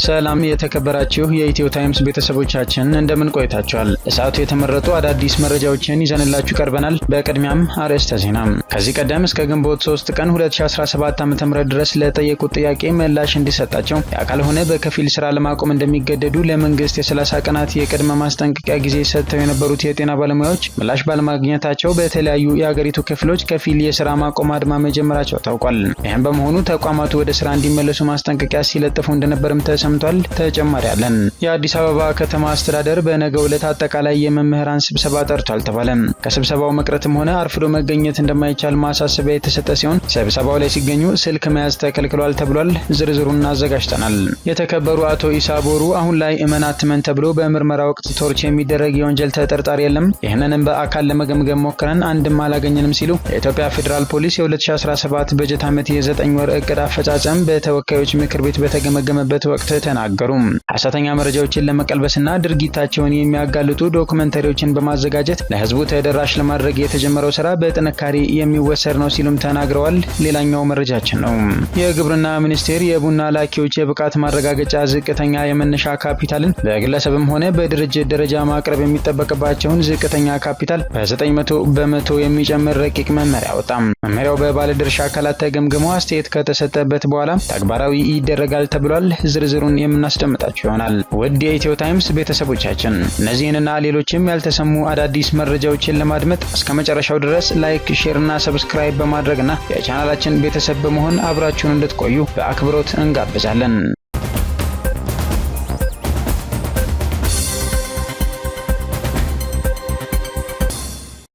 ሰላም የተከበራችሁ የኢትዮ ታይምስ ቤተሰቦቻችን እንደምን ቆይታችኋል? ለሰዓቱ የተመረጡ አዳዲስ መረጃዎችን ይዘንላችሁ ቀርበናል። በቅድሚያም አርዕስተ ዜና። ከዚህ ቀደም እስከ ግንቦት 3 ቀን 2017 ዓ.ም ድረስ ለጠየቁት ጥያቄ ምላሽ እንዲሰጣቸው የአካል ሆነ በከፊል ስራ ለማቆም እንደሚገደዱ ለመንግስት የ30 ቀናት የቅድመ ማስጠንቀቂያ ጊዜ ሰጥተው የነበሩት የጤና ባለሙያዎች ምላሽ ባለማግኘታቸው በተለያዩ የሀገሪቱ ክፍሎች ከፊል የስራ ማቆም አድማ መጀመራቸው ታውቋል። ይህም በመሆኑ ተቋማቱ ወደ ስራ እንዲመለሱ ማስጠንቀቂያ ሲለጥፉ እንደነበርም ተሰምቷል። ተጨማሪ አለን። የአዲስ አበባ ከተማ አስተዳደር በነገው ዕለት አጠቃላይ የመምህራን ስብሰባ ጠርቷል ተባለ። ከስብሰባው መቅረትም ሆነ አርፍዶ መገኘት እንደማይቻል ማሳሰቢያ የተሰጠ ሲሆን ስብሰባው ላይ ሲገኙ ስልክ መያዝ ተከልክሏል ተብሏል። ዝርዝሩን አዘጋጅተናል። የተከበሩ አቶ ኢሳ ቦሩ አሁን ላይ እመን ተብሎ በምርመራ ወቅት ቶርች የሚደረግ የወንጀል ተጠርጣሪ የለም፣ ይህንንም በአካል ለመገምገም ሞክረን አንድም አላገኘንም ሲሉ የኢትዮጵያ ፌዴራል ፖሊስ የ2017 በጀት ዓመት የ9 ወር እቅድ አፈጻጸም በተወካዮች ምክር ቤት በተገመገመበት ወቅት ተናገሩ። ሐሰተኛ መረጃዎችን ለመቀልበስና ድርጊታቸውን የሚያጋልጡ ዶክመንተሪዎችን በማዘጋጀት ለህዝቡ ተደራሽ ለማድረግ የተጀመረው ስራ በጥንካሬ የሚወሰድ ነው ሲሉም ተናግረዋል። ሌላኛው መረጃችን ነው። የግብርና ሚኒስቴር የቡና ላኪዎች የብቃት ማረጋገጫ ዝቅተኛ የመነሻ ካፒታልን በግለሰብም ሆነ በድርጅት ደረጃ ማቅረብ የሚጠበቅባቸውን ዝቅተኛ ካፒታል በ900 በመቶ የሚጨምር ረቂቅ መመሪያ አወጣ። መመሪያው በባለድርሻ አካላት ተገምግሞ አስተያየት ከተሰጠበት በኋላ ተግባራዊ ይደረጋል ተብሏል። ዝርዝሩን የምናስደምጣችሁ ይሆናል። ውድ የኢትዮ ታይምስ ቤተሰቦቻችን እነዚህንና ሌሎችም ያልተሰሙ አዳዲስ መረጃዎችን ለማድመጥ እስከ መጨረሻው ድረስ ላይክ፣ ሼር እና ሰብስክራይብ በማድረግና የቻናላችን ቤተሰብ በመሆን አብራችሁን እንድትቆዩ በአክብሮት እንጋብዛለን።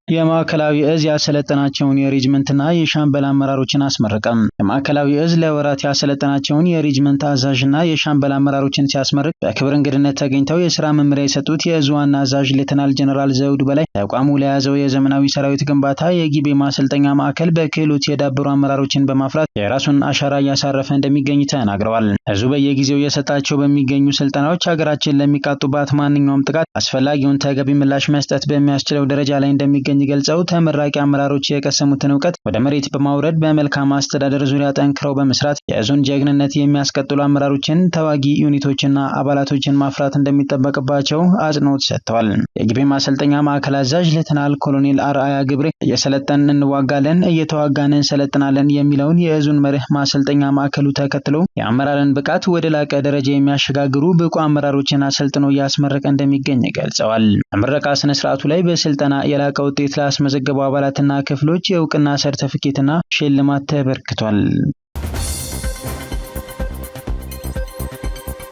የማዕከላዊ እዝ ያሰለጠናቸውን የሬጅመንትና የሻምበል አመራሮችን አስመረቀም። የማዕከላዊ እዝ ለወራት ያሰለጠናቸውን የሬጅመንት አዛዥና የሻምበል አመራሮችን ሲያስመርቅ በክብር እንግድነት ተገኝተው የስራ መመሪያ የሰጡት የእዙ ዋና አዛዥ ሌተናል ጀነራል ዘውዱ በላይ ተቋሙ ለያዘው የዘመናዊ ሰራዊት ግንባታ የጊቤ ማሰልጠኛ ማዕከል በክህሎት የዳበሩ አመራሮችን በማፍራት የራሱን አሻራ እያሳረፈ እንደሚገኝ ተናግረዋል። እዙ በየጊዜው የሰጣቸው በሚገኙ ስልጠናዎች ሀገራችን ለሚቃጡባት ማንኛውም ጥቃት አስፈላጊውን ተገቢ ምላሽ መስጠት በሚያስችለው ደረጃ ላይ እንደሚገኝ ገልጸው ተመራቂ አመራሮች የቀሰሙትን እውቀት ወደ መሬት በማውረድ በመልካም አስተዳደር ዙሪያ ጠንክረው በመስራት የእዙን ጀግንነት የሚያስቀጥሉ አመራሮችን፣ ተዋጊ ዩኒቶችና አባላቶችን ማፍራት እንደሚጠበቅባቸው አጽንኦት ሰጥተዋል። የጊቤ ማሰልጠኛ ማዕከል አዛዥ ሌተናል ኮሎኔል አርአያ ግብሬ እየሰለጠን እንዋጋለን፣ እየተዋጋን እንሰለጥናለን የሚለውን የእዙን መርህ ማሰልጠኛ ማዕከሉ ተከትሎ የአመራርን ብቃት ወደ ላቀ ደረጃ የሚያሸጋግሩ ብቁ አመራሮችን አሰልጥኖ እያስመረቀ እንደሚገኝ ገልጸዋል። በምረቃ ስነ ስርዓቱ ላይ በስልጠና የላቀ ውጤት ላስመዘገቡ አባላትና ክፍሎች የእውቅና ሰርተፊኬትና ሽልማት ተበርክቷል።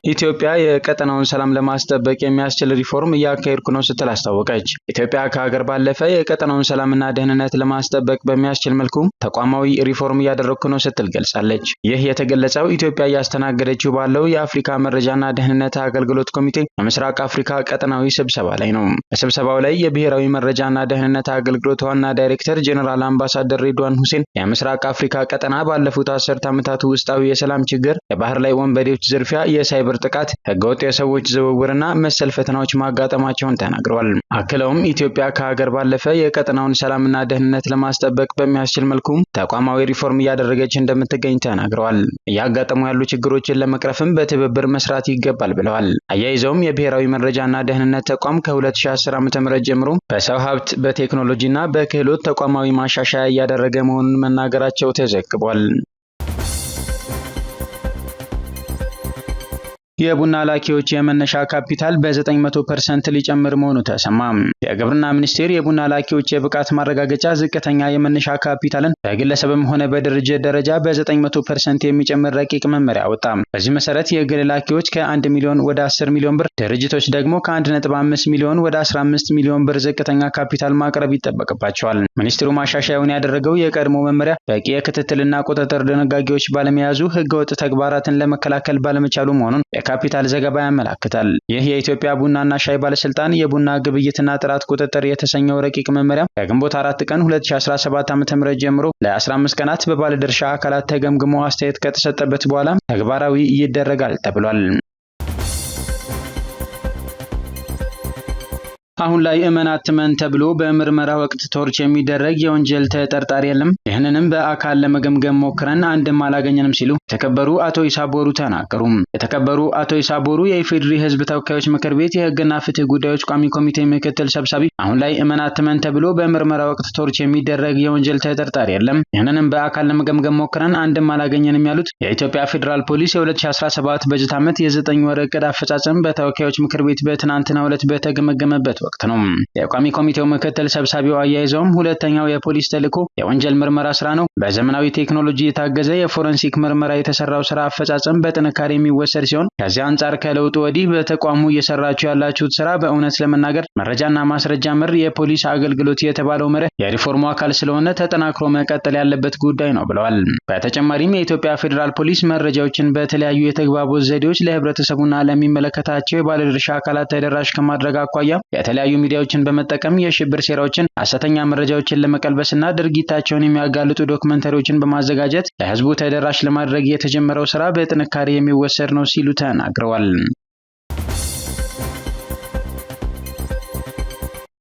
ኢትዮጵያ የቀጠናውን ሰላም ለማስጠበቅ የሚያስችል ሪፎርም እያካሄድኩ ነው ስትል አስታወቀች። ኢትዮጵያ ከሀገር ባለፈ የቀጠናውን ሰላምና ደህንነት ለማስጠበቅ በሚያስችል መልኩ ተቋማዊ ሪፎርም እያደረግኩ ነው ስትል ገልጻለች። ይህ የተገለጸው ኢትዮጵያ እያስተናገደችው ባለው የአፍሪካ መረጃና ደህንነት አገልግሎት ኮሚቴ የምስራቅ አፍሪካ ቀጠናዊ ስብሰባ ላይ ነው። በስብሰባው ላይ የብሔራዊ መረጃና ደህንነት አገልግሎት ዋና ዳይሬክተር ጄኔራል አምባሳደር ሬድዋን ሁሴን የምስራቅ አፍሪካ ቀጠና ባለፉት 10 ዓመታት ውስጣዊ የሰላም ችግር፣ የባህር ላይ ወንበዴዎች ዝርፊያ፣ የሳይበር ጥቃት፣ ህገወጥ የሰዎች ዝውውርና መሰል ፈተናዎች ማጋጠማቸውን ተናግረዋል። አክለውም ኢትዮጵያ ከሀገር ባለፈ የቀጠናውን ሰላምና ደህንነት ለማስጠበቅ በሚያስችል መልኩ ተቋማዊ ሪፎርም እያደረገች እንደምትገኝ ተናግረዋል። እያጋጠሙ ያሉ ችግሮችን ለመቅረፍም በትብብር መስራት ይገባል ብለዋል። አያይዘውም የብሔራዊ መረጃና ደህንነት ተቋም ከ2010 ዓ.ም ጀምሮ በሰው ሀብት፣ በቴክኖሎጂና በክህሎት ተቋማዊ ማሻሻያ እያደረገ መሆኑን መናገራቸው ተዘግቧል። የቡና ላኪዎች የመነሻ ካፒታል በ900% ሊጨምር መሆኑ ተሰማ። የግብርና ሚኒስቴር የቡና ላኪዎች የብቃት ማረጋገጫ ዝቅተኛ የመነሻ ካፒታልን በግለሰብም ሆነ በድርጅት ደረጃ በ900% የሚጨምር ረቂቅ መመሪያ አወጣ። በዚህ መሰረት የግል ላኪዎች ከ1 ሚሊዮን ወደ 10 ሚሊዮን ብር፣ ድርጅቶች ደግሞ ከ1.5 ሚሊዮን ወደ 15 ሚሊዮን ብር ዝቅተኛ ካፒታል ማቅረብ ይጠበቅባቸዋል። ሚኒስትሩ ማሻሻያውን ያደረገው የቀድሞ መመሪያ በቂ የክትትልና ቁጥጥር ድንጋጌዎች ባለመያዙ ህገወጥ ተግባራትን ለመከላከል ባለመቻሉ መሆኑን ካፒታል ዘገባ ያመለክታል። ይህ የኢትዮጵያ ቡናና ሻይ ባለስልጣን የቡና ግብይትና ጥራት ቁጥጥር የተሰኘው ረቂቅ መመሪያ ከግንቦት 4 ቀን 2017 ዓ.ም ጀምሮ ለ15 ቀናት በባለድርሻ አካላት ተገምግሞ አስተያየት ከተሰጠበት በኋላ ተግባራዊ ይደረጋል ተብሏል። አሁን ላይ እመን አትመን ተብሎ በምርመራ ወቅት ቶርች የሚደረግ የወንጀል ተጠርጣሪ የለም። ይህንንም በአካል ለመገምገም ሞክረን አንድም አላገኘንም ሲሉ የተከበሩ አቶ ኢሳ ቦሩ ተናገሩ። የተከበሩ አቶ ኢሳ ቦሩ የኢፌዴሪ ሕዝብ ተወካዮች ምክር ቤት የህግና ፍትህ ጉዳዮች ቋሚ ኮሚቴ ምክትል ሰብሳቢ አሁን ላይ እመን አትመን ተብሎ በምርመራ ወቅት ቶርች የሚደረግ የወንጀል ተጠርጣሪ የለም። ይህንንም በአካል ለመገምገም ሞክረን አንድም አላገኘንም ያሉት የኢትዮጵያ ፌዴራል ፖሊስ የ2017 በጀት ዓመት የ9 ወር ዕቅድ አፈጻጸም በተወካዮች ምክር ቤት በትናንትናው ዕለት በተገመገመበት ወቅት ነው። የቋሚ ኮሚቴው ምክትል ሰብሳቢው አያይዘውም ሁለተኛው የፖሊስ ተልዕኮ የወንጀል ምርመራ ስራ ነው። በዘመናዊ ቴክኖሎጂ የታገዘ የፎረንሲክ ምርመራ የተሰራው ስራ አፈጻጸም በጥንካሬ የሚወሰድ ሲሆን ከዚህ አንጻር ከለውጡ ወዲህ በተቋሙ እየሰራችሁ ያላችሁት ስራ በእውነት ለመናገር መረጃና ማስረጃ መር የፖሊስ አገልግሎት የተባለው መርህ የሪፎርሙ አካል ስለሆነ ተጠናክሮ መቀጠል ያለበት ጉዳይ ነው ብለዋል። በተጨማሪም የኢትዮጵያ ፌዴራል ፖሊስ መረጃዎችን በተለያዩ የተግባቦት ዘዴዎች ለህብረተሰቡና ለሚመለከታቸው የባለድርሻ አካላት ተደራሽ ከማድረግ አኳያ የተለያዩ ሚዲያዎችን በመጠቀም የሽብር ሴራዎችን፣ ሐሰተኛ መረጃዎችን ለመቀልበስና ድርጊታቸውን የሚያጋልጡ ዶክመንተሪዎችን በማዘጋጀት ለህዝቡ ተደራሽ ለማድረግ የተጀመረው ስራ በጥንካሬ የሚወሰድ ነው ሲሉ ተናግረዋል።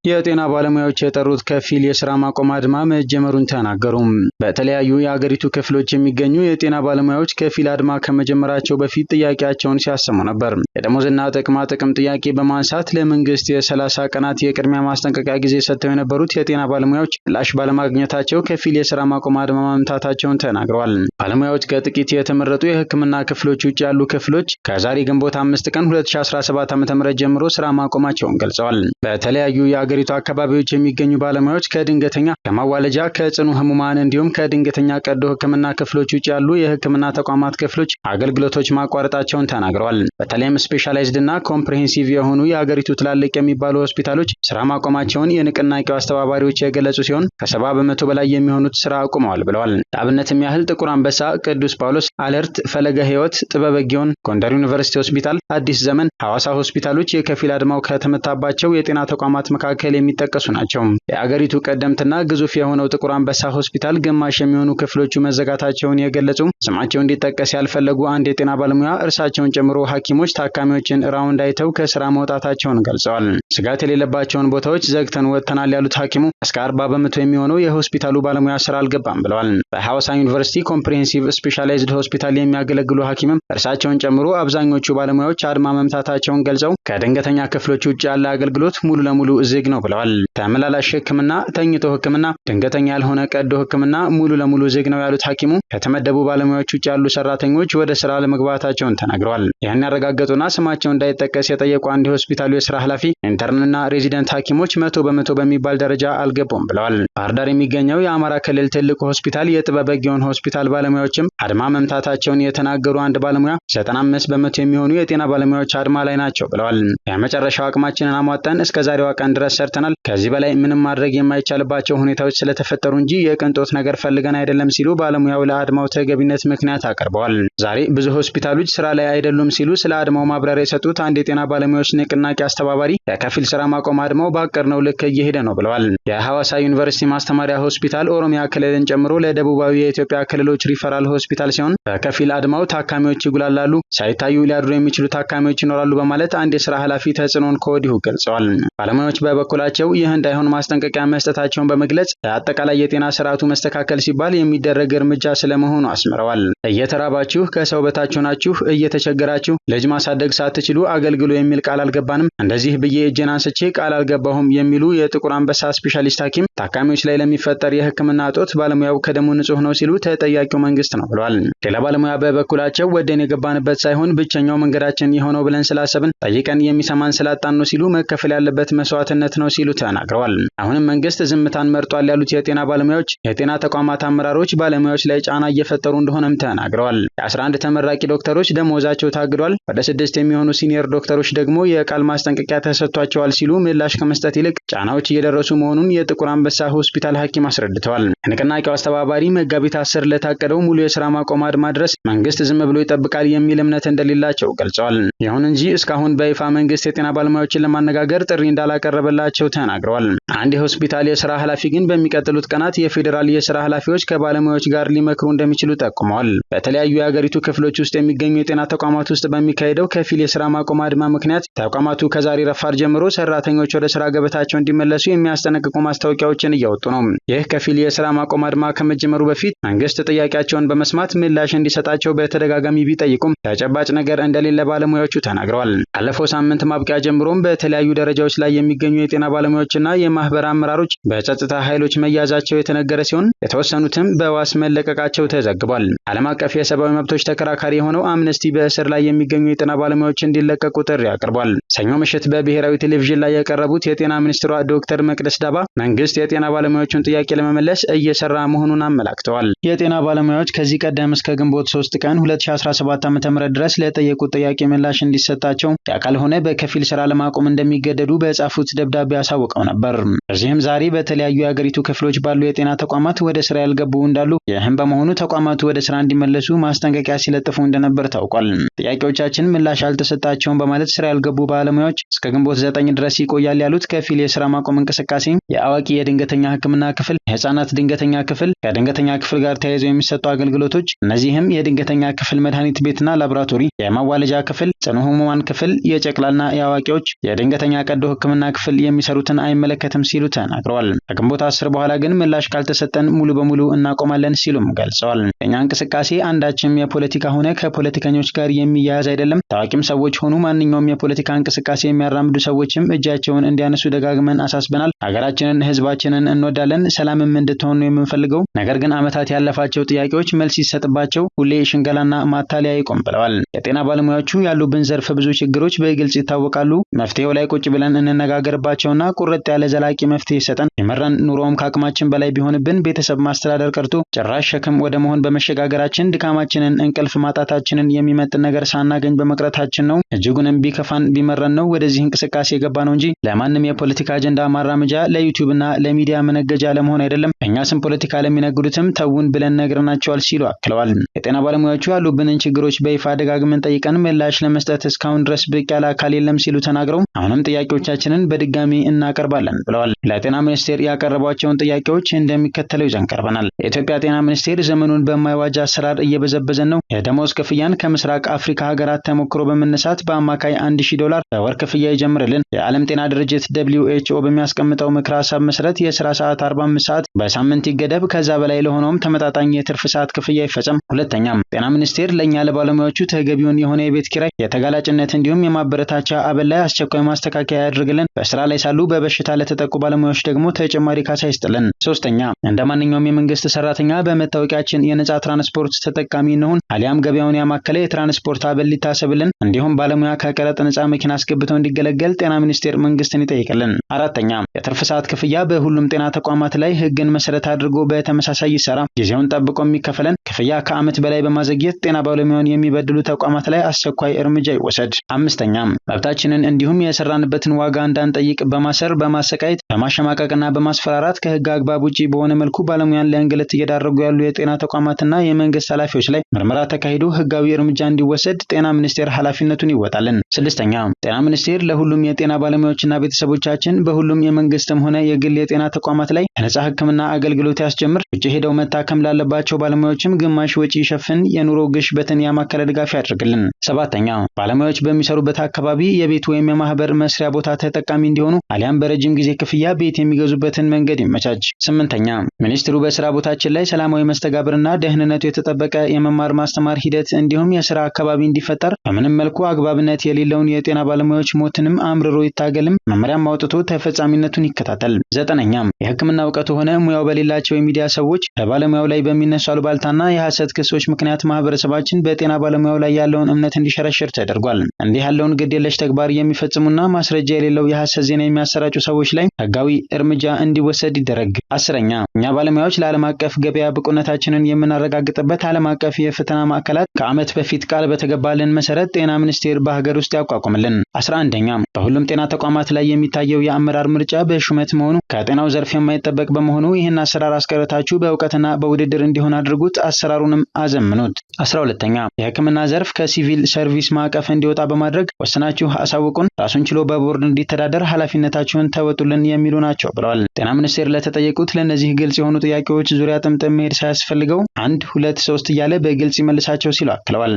የጤና ባለሙያዎች የጠሩት ከፊል የስራ ማቆም አድማ መጀመሩን ተናገሩ። በተለያዩ የሀገሪቱ ክፍሎች የሚገኙ የጤና ባለሙያዎች ከፊል አድማ ከመጀመራቸው በፊት ጥያቄያቸውን ሲያሰሙ ነበር። የደሞዝና ጥቅማ ጥቅም ጥያቄ በማንሳት ለመንግስት የ30 ቀናት የቅድሚያ ማስጠንቀቂያ ጊዜ ሰጥተው የነበሩት የጤና ባለሙያዎች ምላሽ ባለማግኘታቸው ከፊል የስራ ማቆም አድማ መምታታቸውን ተናግረዋል። ባለሙያዎች ከጥቂት የተመረጡ የሕክምና ክፍሎች ውጭ ያሉ ክፍሎች ከዛሬ ግንቦት 5 ቀን 2017 ዓ.ም ጀምሮ ስራ ማቆማቸውን ገልጸዋል። በተለያዩ የሀገሪቱ አካባቢዎች የሚገኙ ባለሙያዎች ከድንገተኛ፣ ከማዋለጃ፣ ከጽኑ ህሙማን እንዲሁም ከድንገተኛ ቀዶ ህክምና ክፍሎች ውጭ ያሉ የህክምና ተቋማት ክፍሎች አገልግሎቶች ማቋረጣቸውን ተናግረዋል። በተለይም ስፔሻላይዝድ እና ኮምፕሬሄንሲቭ የሆኑ የሀገሪቱ ትላልቅ የሚባሉ ሆስፒታሎች ስራ ማቆማቸውን የንቅናቄው አስተባባሪዎች የገለጹ ሲሆን ከ70 በመቶ በላይ የሚሆኑት ስራ አቁመዋል ብለዋል። ለአብነትም ያህል ጥቁር አንበሳ፣ ቅዱስ ጳውሎስ፣ አለርት፣ ፈለገ ህይወት፣ ጥበበ ግዮን፣ ጎንደር ዩኒቨርሲቲ ሆስፒታል፣ አዲስ ዘመን፣ ሐዋሳ ሆስፒታሎች የከፊል አድማው ከተመታባቸው የጤና ተቋማት መካከል የሚጠቀሱ ናቸው። የአገሪቱ ቀደምትና ግዙፍ የሆነው ጥቁር አንበሳ ሆስፒታል ግማሽ የሚሆኑ ክፍሎቹ መዘጋታቸውን የገለጹ ስማቸው እንዲጠቀስ ያልፈለጉ አንድ የጤና ባለሙያ እርሳቸውን ጨምሮ ሐኪሞች ታካሚዎችን ራውንድ አይተው ከስራ መውጣታቸውን ገልጸዋል። ስጋት የሌለባቸውን ቦታዎች ዘግተን ወጥተናል ያሉት ሐኪሙ እስከ 40 በመቶ የሚሆነው የሆስፒታሉ ባለሙያ ስራ አልገባም ብለዋል። በሐዋሳ ዩኒቨርሲቲ ኮምፕሬሄንሲቭ ስፔሻላይዝድ ሆስፒታል የሚያገለግሉ ሐኪምም እርሳቸውን ጨምሮ አብዛኞቹ ባለሙያዎች አድማ መምታታቸውን ገልጸው ከድንገተኛ ክፍሎች ውጭ ያለ አገልግሎት ሙሉ ለሙሉ ዝግ ነው ብለዋል። ተመላላሽ ሕክምና፣ ተኝቶ ሕክምና፣ ድንገተኛ ያልሆነ ቀዶ ሕክምና ሙሉ ለሙሉ ዝግ ነው ያሉት ሐኪሙ ከተመደቡ ባለሙያዎች ውጭ ያሉ ሰራተኞች ወደ ስራ ለመግባታቸውን ተናግረዋል። ይህን ያረጋገጡና ስማቸው እንዳይጠቀስ የጠየቁ አንድ የሆስፒታሉ የስራ ኃላፊ ኢንተርንና ሬዚደንት ሐኪሞች 100 በመቶ በሚባል ደረጃ አልገቡም ብለዋል። ባህር ዳር የሚገኘው የአማራ ክልል ትልቁ ሆስፒታል የጥበበ ግዮን ሆስፒታል ባለሙያዎችም አድማ መምታታቸውን የተናገሩ አንድ ባለሙያ 95 በመቶ የሚሆኑ የጤና ባለሙያዎች አድማ ላይ ናቸው ብለዋል። የመጨረሻው አቅማችንን አሟጠን እስከ ዛሬዋ ቀን ድረስ ሰርተናል። ከዚህ በላይ ምንም ማድረግ የማይቻልባቸው ሁኔታዎች ስለተፈጠሩ እንጂ የቅንጦት ነገር ፈልገን አይደለም ሲሉ ባለሙያው ለአድማው ተገቢነት ምክንያት አቅርበዋል። ዛሬ ብዙ ሆስፒታሎች ስራ ላይ አይደሉም ሲሉ ስለ አድማው ማብራሪያ የሰጡት አንድ የጤና ባለሙያዎች ንቅናቄ አስተባባሪ የከፊል ስራ ማቆም አድማው ባቀድነው ልክ እየሄደ ነው ብለዋል። የሐዋሳ ዩኒቨርሲቲ ማስተማሪያ ሆስፒታል ኦሮሚያ ክልልን ጨምሮ ለደቡባዊ የኢትዮጵያ ክልሎች ሪፈራል ሆስፒታል ሲሆን በከፊል አድማው ታካሚዎች ይጉላላሉ፣ ሳይታዩ ሊያድሩ የሚችሉ ታካሚዎች ይኖራሉ በማለት አንድ የስራ ኃላፊ ተጽዕኖን ከወዲሁ ገልጸዋል። ባለሙያዎች በበኩላቸው ይህ እንዳይሆን ማስጠንቀቂያ መስጠታቸውን በመግለጽ ለአጠቃላይ የጤና ስርዓቱ መስተካከል ሲባል የሚደረግ እርምጃ ስለመሆኑ አስምረዋል። እየተራባችሁ ከሰው በታች ሆናችሁ እየተቸገራችሁ ልጅ ማሳደግ ሳትችሉ አገልግሎ የሚል ቃል አልገባንም፣ እንደዚህ ብዬ እጄን አንስቼ ቃል አልገባሁም የሚሉ የጥቁር አንበሳ ስፔሻሊስት ሐኪም ታካሚዎች ላይ ለሚፈጠር የሕክምና እጦት ባለሙያው ከደሙ ንጹህ ነው ሲሉ ተጠያቂው መንግስት ነው ብለዋል። ሌላ ባለሙያ በበኩላቸው ወደን የገባንበት ሳይሆን ብቸኛው መንገዳችን የሆነው ብለን ስላሰብን ጠይቀን የሚሰማን ስላጣን ነው ሲሉ መከፈል ያለበት መስዋዕትነት ነው ሲሉ ተናግረዋል። አሁንም መንግስት ዝምታን መርጧል ያሉት የጤና ባለሙያዎች የጤና ተቋማት አመራሮች ባለሙያዎች ላይ ጫና እየፈጠሩ እንደሆነም ተናግረዋል። የ11 ተመራቂ ዶክተሮች ደሞዛቸው ታግዷል፣ ወደ 6 የሚሆኑ ሲኒየር ዶክተሮች ደግሞ የቃል ማስጠንቀቂያ ተሰጥቷቸዋል ሲሉ ምላሽ ከመስጠት ይልቅ ጫናዎች እየደረሱ መሆኑን የጥቁር አንበሳ ሆስፒታል ሐኪም አስረድተዋል። የንቅናቄው አስተባባሪ መጋቢት 10 ለታቀደው ሙሉ የስራ ማቆም አድማ ድረስ መንግስት ዝም ብሎ ይጠብቃል የሚል እምነት እንደሌላቸው ገልጸዋል። ይሁን እንጂ እስካሁን በይፋ መንግስት የጤና ባለሙያዎችን ለማነጋገር ጥሪ እንዳላቀረበላቸው ተናግረዋል። አንድ የሆስፒታል የስራ ኃላፊ ግን በሚቀጥሉት ቀናት የፌዴራል የስራ ኃላፊዎች ከባለሙያዎች ጋር ሊመክሩ እንደሚችሉ ጠቁመዋል። በተለያዩ የሀገሪቱ ክፍሎች ውስጥ የሚገኙ የጤና ተቋማት ውስጥ በሚካሄደው ከፊል የስራ ማቆም አድማ ምክንያት ተቋማቱ ከዛሬ ረፋድ ጀምሮ ሰራተኞች ወደ ስራ ገበታቸው እንዲመለሱ የሚያስጠነቅቁ ማስታወቂያዎችን እያወጡ ነው። ይህ ከፊል የስራ ማቆም አድማ ከመጀመሩ በፊት መንግስት ጥያቄያቸውን በመስማት ምላሽ እንዲሰጣቸው በተደጋጋሚ ቢጠይቁም ተጨባጭ ነገር እንደሌለ ባለሙያዎቹ ተናግረዋል። ካለፈው ሳምንት ማብቂያ ጀምሮም በተለያዩ ደረጃዎች ላይ የሚገኙ የጤና ባለሙያዎችና የማህበር አመራሮች በጸጥታ ኃይሎች መያዛቸው የተነገረ ሲሆን የተወሰኑትም በዋስ መለቀቃቸው ተዘግቧል። ዓለም አቀፍ የሰብአዊ መብቶች ተከራካሪ የሆነው አምነስቲ በእስር ላይ የሚገኙ የጤና ባለሙያዎች እንዲለቀቁ ጥሪ አቅርቧል። ሰኞ ምሽት በብሔራዊ ቴሌቪዥን ላይ የቀረቡት የጤና ሚኒስትሯ ዶክተር መቅደስ ዳባ መንግስት የጤና ባለሙያዎችን ጥያቄ ለመመለስ እየሰራ መሆኑን አመላክተዋል። የጤና ባለሙያዎች ከዚህ ቀደም እስከ ግንቦት 3 ቀን 2017 ዓ.ም ድረስ ለጠየቁት ጥያቄ ምላሽ እንዲሰጣቸው የአካል ሆነ በከፊል ስራ ለማቆም እንደሚገደዱ በጻፉት ደብዳቤ አሳውቀው ነበር። በዚህም ዛሬ በተለያዩ የሀገሪቱ ክፍሎች ባሉ የጤና ተቋማት ወደ ስራ ያልገቡ እንዳሉ፣ ይህም በመሆኑ ተቋማቱ ወደ ስራ እንዲመለሱ ማስጠንቀቂያ ሲለጥፉ እንደነበር ታውቋል። ጥያቄዎቻችን ምላሽ አልተሰጣቸውም በማለት ስራ ያልገቡ ባለሙያዎች እስከ ግንቦት 9 ድረስ ይቆያል ያሉት ከፊል የስራ ማቆም እንቅስቃሴ የአዋቂ የድንገተኛ ሕክምና ክፍል፣ የህፃናት ድንገተኛ ክፍል፣ ከድንገተኛ ክፍል ጋር ተያይዘው የሚሰጡ አገልግሎቶች እነዚህም የድንገተኛ ክፍል መድኃኒት ቤትና ላቦራቶሪ፣ የማዋለጃ ክፍል፣ ጽኑ ህሙማን ክፍል፣ የጨቅላና የአዋቂዎች የድንገተኛ ቀዶ ሕክምና ክፍል የሚሰሩትን አይመለከትም ሲሉ ተናግረዋል። ከግንቦት 10 በኋላ ግን ምላሽ ካልተሰጠን ሙሉ በሙሉ እናቆማለን ሲሉም ገልጸዋል። የኛ እንቅስቃሴ አንዳችም የፖለቲካ ሆነ ከፖለቲከኞች ጋር የሚያያዝ አይደለም። ታዋቂም ሰዎች ሆኑ ማንኛውም የፖለቲካ እንቅስቃሴ የሚያራምዱ ሰዎችም እጃቸውን እንዲያነሱ ደጋግመን አሳስበናል። ሀገራችንን፣ ህዝባችንን እንወዳለን። ሰላምም እንድትሆን የምንፈልገው ነገር ግን ዓመታት ያለፋቸው ጥያቄዎች መልስ ይሰጥባቸው፣ ሁሌ ሽንገላና ማታለያ ይቆም ብለዋል። የጤና ባለሙያዎቹ ያሉብን ዘርፈ ብዙ ችግሮች በግልጽ ይታወቃሉ። መፍትሄው ላይ ቁጭ ብለን እንነጋገርባቸውና ቁርጥ ያለ ዘላቂ መፍትሄ ይሰጠን። የመረን ኑሮም ከአቅማችን በላይ ቢሆንብን ቤተሰብ ማስተዳደር ቀርቶ ጭራሽ ሸክም ወደ መሆን በመሸጋገራችን ድካማችንን፣ እንቅልፍ ማጣታችንን የሚመጥን ነገር ሳናገኝ በመቅረታችን ነው። እጅጉንም ቢከፋን ቢመረን ነው ወደዚህ እንቅስቃሴ የገባ ነው እንጂ ለማንም የፖለቲካ አጀንዳ ማራመጃ ለዩቲዩብ እና ለሚዲያ መነገጃ ለመሆን አይደለም። እኛ ስም ፖለቲካ ለሚነግዱትም ተውን ብለን ነግረናቸዋል ሲሉ አክለዋል። የጤና ባለሙያዎቹ ያሉብንን ችግሮች በይፋ ደጋግመን ጠይቀን ምላሽ ለመስጠት እስካሁን ድረስ ብቅ ያለ አካል የለም ሲሉ ተናግረው አሁንም ጥያቄዎቻችንን በድጋሚ እናቀርባለን ብለዋል። ለጤና ሚኒስቴር ያቀረቧቸውን ጥያቄዎች እንደሚከተለው ይዘን ቀርበናል። የኢትዮጵያ ጤና ሚኒስቴር ዘመኑን በማይዋጅ አሰራር እየበዘበዘን ነው። የደሞዝ ክፍያን ከምስራቅ አፍሪካ ሀገራት ተሞክሮ በመነሳት በአማካይ $1000 በወር ክፍያ ይጀምርልን። የዓለም ጤና ድርጅት WHO በሚያስቀምጠው ምክረ ሀሳብ መሰረት የስራ ሰዓት 45 ሰዓት በሳምንት ይገደብ። ከዛ በላይ ለሆነውም ተመጣጣኝ የትርፍ ሰዓት ክፍያ ይፈጸም። ሁለተኛም ጤና ሚኒስቴር ለኛ ለባለሙያዎቹ ተገቢውን የሆነ የቤት ኪራይ፣ የተጋላጭነት እንዲሁም የማበረታቻ አበል ላይ አስቸኳይ ማስተካከያ ያድርግልን። በስራ ላይ ሳሉ በበሽታ ለተጠቁ ባለሙያዎች ደግሞ ተጨማሪ ካሳ ይስጥልን። ሶስተኛ እንደ ማንኛውም የመንግስት ሰራተኛ በመታወቂያችን የነጻ ትራንስፖርት ተጠቃሚ እንሁን፣ አሊያም ገበያውን ያማከለ የትራንስፖርት አበል ሊታሰብልን። እንዲሁም ባለሙያ ከቀረጥ ነጻ መኪና አስገብቶ እንዲገለገል ጤና ሚኒስቴር መንግስትን ይጠይቅልን። አራተኛ የትርፍ ሰዓት ክፍያ በሁሉም ጤና ተቋማት ላይ ህግን መሰረት አድርጎ በተመሳሳይ ይሰራ። ጊዜውን ጠብቆ የሚከፈለን ክፍያ ከዓመት በላይ በማዘግየት ጤና ባለሙያውን የሚበድሉ ተቋማት ላይ አስቸኳይ እርምጃ ይወሰድ። አምስተኛ መብታችንን እንዲሁም የሰራንበትን ዋጋ እንዳንጠይቅ በማሰር በማሰቃየት በማሸማቀቅና በማስፈራራት ከህግ አግባብ ውጪ በሆነ መልኩ ባለሙያን ለእንግልት እየዳረጉ ያሉ የጤና ተቋማትና የመንግስት ኃላፊዎች ላይ ምርመራ ተካሂዶ ህጋዊ እርምጃ እንዲወሰድ ጤና ሚኒስቴር ኃላፊነቱን ይወጣልን። ስድስተኛ ጤና ሚኒስቴር ለሁሉም የጤና ባለሙያዎችና ቤተሰቦቻችን በሁሉም የመንግስትም ሆነ የግል የጤና ተቋማት ላይ ነጻ ህክምና አገልግሎት ያስጀምር። ውጭ ሄደው መታከም ላለባቸው ባለሙያዎችም ግማሽ ወጪ ይሸፍን። የኑሮ ግሽበትን ያማከለ ድጋፍ ያድርግልን። ሰባተኛ ባለሙያዎች በሚሰሩበት አካባቢ የቤት ወይም የማህበር መስሪያ ቦታ ተጠቃሚ እንዲሆኑ አሊያም በረጅም ጊዜ ክፍያ ቤት የሚገዙበትን መንገድ ይመቻች። ስምንተኛ ሚኒስትሩ በስራ ቦታችን ላይ ሰላማዊ መስተጋብርና ደህንነቱ የተጠበቀ የመማር ማስተማር ሂደት እንዲሁም የስራ አካባቢ እንዲፈጠር በምንም መልኩ አግባብነት የሌለውን የጤና ባለሙያዎች ሞትንም አምርሮ ይታገልም። መመሪያም አውጥቶ ተፈጻሚነቱን ይከታተል። ዘጠነኛ የህክምና እውቀቱ ሆነ ሙያው በሌላቸው የሚዲያ ሰዎች በባለሙያው ላይ በሚነሱ አሉባልታና የሐሰት ክሶች ምክንያት ማህበረሰባችን በጤና ባለሙያው ላይ ያለውን እምነት እንዲሸረሸር ተደርጓል። እንዲህ ያለውን ግዴለሽ ተግባር የሚፈጽሙና ማስረጃ የሌለው የሐሰት ዜና የሚያሰራጩ ሰዎች ላይ ህጋዊ እርምጃ እንዲወሰድ ይደረግ። አስረኛ እኛ ባለሙያዎች ለዓለም አቀፍ ገበያ ብቁነታችንን የምናረጋግጥበት ዓለም አቀፍ የፈተና ማዕከላት ከዓመት በፊት ቃል በተገባልን መሰረት ጤና ሚኒስቴር በሀገር ውስጥ ያቋቁምልን። 11ኛ በሁሉም ጤና ተቋማት ላይ የሚታየው የአመራር ምርጫ በሹመት መሆኑ ከጤናው ዘርፍ የማይጠበቅ በመሆኑ ይህን አሰራር አስቀርታችሁ በእውቀትና በውድድር እንዲሆን አድርጉት፣ አሰራሩንም አዘምኑት። 12ኛ የሕክምና ዘርፍ ከሲቪል ሰርቪስ ማዕቀፍ እንዲወጣ በማድረግ ወስናችሁ አሳውቁን፣ ራሱን ችሎ በቦርድ እንዲተዳደር ኃላፊነታችሁን ተወጡልን የሚሉ ናቸው ብለዋል። ጤና ሚኒስቴር ለተጠየቁት ለእነዚህ ግልጽ የሆኑ ጥያቄዎች ዙሪያ ጥምጥም መሄድ ሳያስፈልገው 1 2 3 እያለ በግልጽ ይመልሳቸው ሲሉ አክለዋል።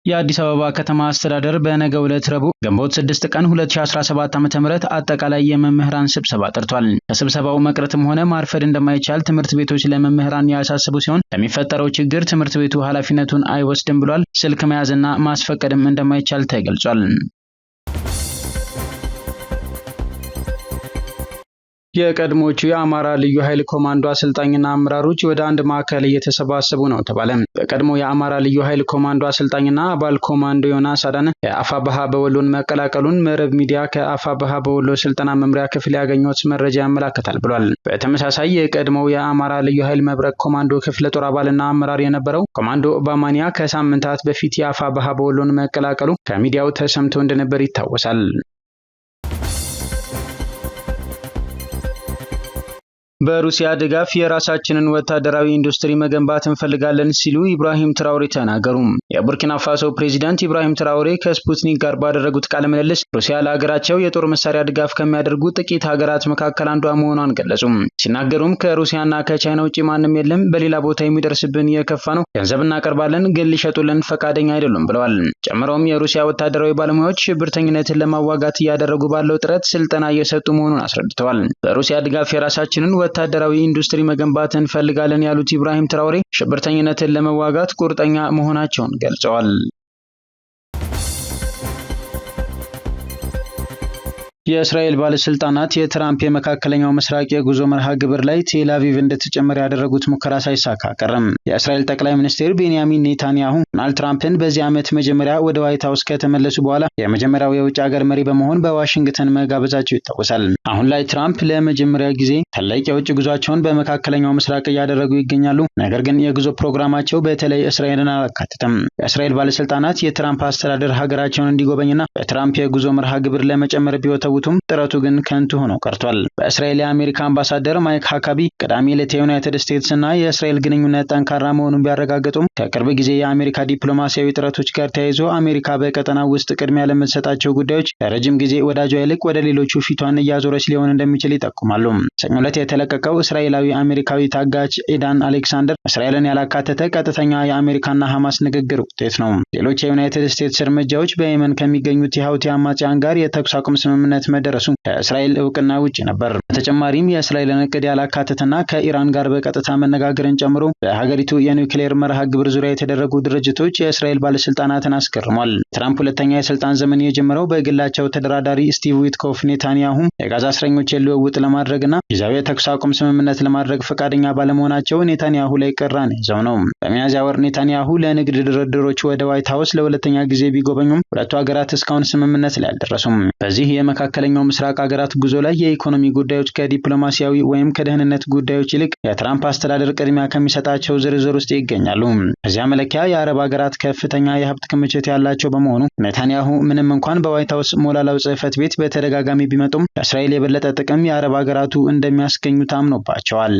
የአዲስ አበባ ከተማ አስተዳደር በነገው ዕለት ረቡዕ ግንቦት 6 ቀን 2017 ዓ.ም አጠቃላይ የመምህራን ስብሰባ ጠርቷል። ከስብሰባው መቅረትም ሆነ ማርፈድ እንደማይቻል ትምህርት ቤቶች ለመምህራን ያሳሰቡ ሲሆን ለሚፈጠረው ችግር ትምህርት ቤቱ ኃላፊነቱን አይወስድም ብሏል። ስልክ መያዝና ማስፈቀድም እንደማይቻል ተገልጿል። የቀድሞቹ የአማራ ልዩ ኃይል ኮማንዶ አሰልጣኝና አመራሮች ወደ አንድ ማዕከል እየተሰባሰቡ ነው ተባለ። የቀድሞ የአማራ ልዩ ኃይል ኮማንዶ አሰልጣኝና አባል ኮማንዶ ዮናስ አዳነ የአፋብኃ በወሎን መቀላቀሉን መረብ ሚዲያ ከአፋብኃ በወሎ ስልጠና መምሪያ ክፍል ያገኘሁት መረጃ ያመላክታል ብሏል። በተመሳሳይ የቀድሞው የአማራ ልዩ ኃይል መብረቅ ኮማንዶ ክፍለ ጦር አባልና አመራር የነበረው ኮማንዶ ባማኒያ ከሳምንታት በፊት የአፋብኃ በወሎን መቀላቀሉ ከሚዲያው ተሰምቶ እንደነበር ይታወሳል። በሩሲያ ድጋፍ የራሳችንን ወታደራዊ ኢንዱስትሪ መገንባት እንፈልጋለን ሲሉ ኢብራሂም ትራኦሬ ተናገሩ። የቡርኪና ፋሶ ፕሬዚዳንት ኢብራሂም ትራኦሬ ከስፑትኒክ ጋር ባደረጉት ቃለ ምልልስ ሩሲያ ለሀገራቸው የጦር መሳሪያ ድጋፍ ከሚያደርጉ ጥቂት ሀገራት መካከል አንዷ መሆኗን ገለጹ። ሲናገሩም ከሩሲያና ከቻይና ውጭ ማንም የለም፣ በሌላ ቦታ የሚደርስብን የከፋ ነው፣ ገንዘብ እናቀርባለን፣ ግን ሊሸጡልን ፈቃደኛ አይደሉም ብለዋል። ጨምረውም የሩሲያ ወታደራዊ ባለሙያዎች ሽብርተኝነትን ለማዋጋት እያደረጉ ባለው ጥረት ስልጠና እየሰጡ መሆኑን አስረድተዋል። በሩሲያ ድጋፍ የራሳችንን ወታደራዊ ኢንዱስትሪ መገንባት እንፈልጋለን ያሉት ኢብራሂም ትራኦሬ ሽብርተኝነትን ለመዋጋት ቁርጠኛ መሆናቸውን ገልጸዋል። የእስራኤል ባለስልጣናት የትራምፕ የመካከለኛው ምስራቅ የጉዞ መርሃ ግብር ላይ ቴል አቪቭ እንድትጨምር ያደረጉት ሙከራ ሳይሳካ ቀረም። የእስራኤል ጠቅላይ ሚኒስትር ቤንያሚን ኔታንያሁ ዶናልድ ትራምፕን በዚህ ዓመት መጀመሪያ ወደ ዋይት ሀውስ ከተመለሱ በኋላ የመጀመሪያው የውጭ ሀገር መሪ በመሆን በዋሽንግተን መጋበዛቸው ይታወሳል። አሁን ላይ ትራምፕ ለመጀመሪያ ጊዜ ታላቅ የውጭ ጉዟቸውን በመካከለኛው ምስራቅ እያደረጉ ይገኛሉ። ነገር ግን የጉዞ ፕሮግራማቸው በተለይ እስራኤልን አላካተተም። የእስራኤል ባለስልጣናት የትራምፕ አስተዳደር ሀገራቸውን እንዲጎበኝና በትራምፕ የጉዞ መርሃ ግብር ለመጨመር ቢወተው ጥረቱ ግን ከንቱ ሆኖ ቀርቷል። በእስራኤል የአሜሪካ አምባሳደር ማይክ ሃካቢ ቅዳሜ ዕለት የዩናይትድ ስቴትስ እና የእስራኤል ግንኙነት ጠንካራ መሆኑን ቢያረጋግጡም ከቅርብ ጊዜ የአሜሪካ ዲፕሎማሲያዊ ጥረቶች ጋር ተያይዞ አሜሪካ በቀጠናው ውስጥ ቅድሚያ ለምትሰጣቸው ጉዳዮች ለረጅም ጊዜ ወዳጇ ይልቅ ወደ ሌሎቹ ፊቷን እያዞረች ሊሆን እንደሚችል ይጠቁማሉ። ሰኞ ዕለት የተለቀቀው እስራኤላዊ አሜሪካዊ ታጋች ኤዳን አሌክሳንደር እስራኤልን ያላካተተ ቀጥተኛ የአሜሪካና ሐማስ ንግግር ውጤት ነው። ሌሎች የዩናይትድ ስቴትስ እርምጃዎች በየመን ከሚገኙት የሀውቲ አማጽያን ጋር የተኩስ አቁም ስምምነት መደረሱ ከእስራኤል እውቅና ውጭ ነበር። በተጨማሪም የእስራኤልን እቅድ ያላካተተና ከኢራን ጋር በቀጥታ መነጋገርን ጨምሮ በሀገሪቱ የኒውክሌር መርሃ ግብር ዙሪያ የተደረጉ ድርጅቶች የእስራኤል ባለስልጣናትን አስገርሟል። ትራምፕ ሁለተኛ የስልጣን ዘመን የጀመረው በግላቸው ተደራዳሪ ስቲቭ ዊትኮፍ ኔታንያሁ የጋዛ እስረኞችን ልውውጥ ለማድረግና ጊዜያዊ የተኩስ አቁም ስምምነት ለማድረግ ፈቃደኛ ባለመሆናቸው ኔታንያሁ ላይ ቅራኔ ይዘው ነው። በሚያዝያ ወር ኔታንያሁ ለንግድ ድርድሮች ወደ ዋይት ሀውስ ለሁለተኛ ጊዜ ቢጎበኙም ሁለቱ ሀገራት እስካሁን ስምምነት ላይ አልደረሱም። በዚህ የመካከለኛው ምስራቅ ሀገራት ጉዞ ላይ የኢኮኖሚ ጉዳዮች ከዲፕሎማሲያዊ ወይም ከደህንነት ጉዳዮች ይልቅ የትራምፕ አስተዳደር ቅድሚያ ከሚሰጣቸው ዝርዝር ውስጥ ይገኛሉ። በዚያ መለኪያ የአረብ ሀገራት ከፍተኛ የሀብት ክምችት ያላቸው በመሆኑ ኔታንያሁ ምንም እንኳን በዋይት ሀውስ ሞላላው ጽሕፈት ቤት በተደጋጋሚ ቢመጡም ለእስራኤል የበለጠ ጥቅም የአረብ ሀገራቱ እንደሚያስገኙ ታምኖባቸዋል።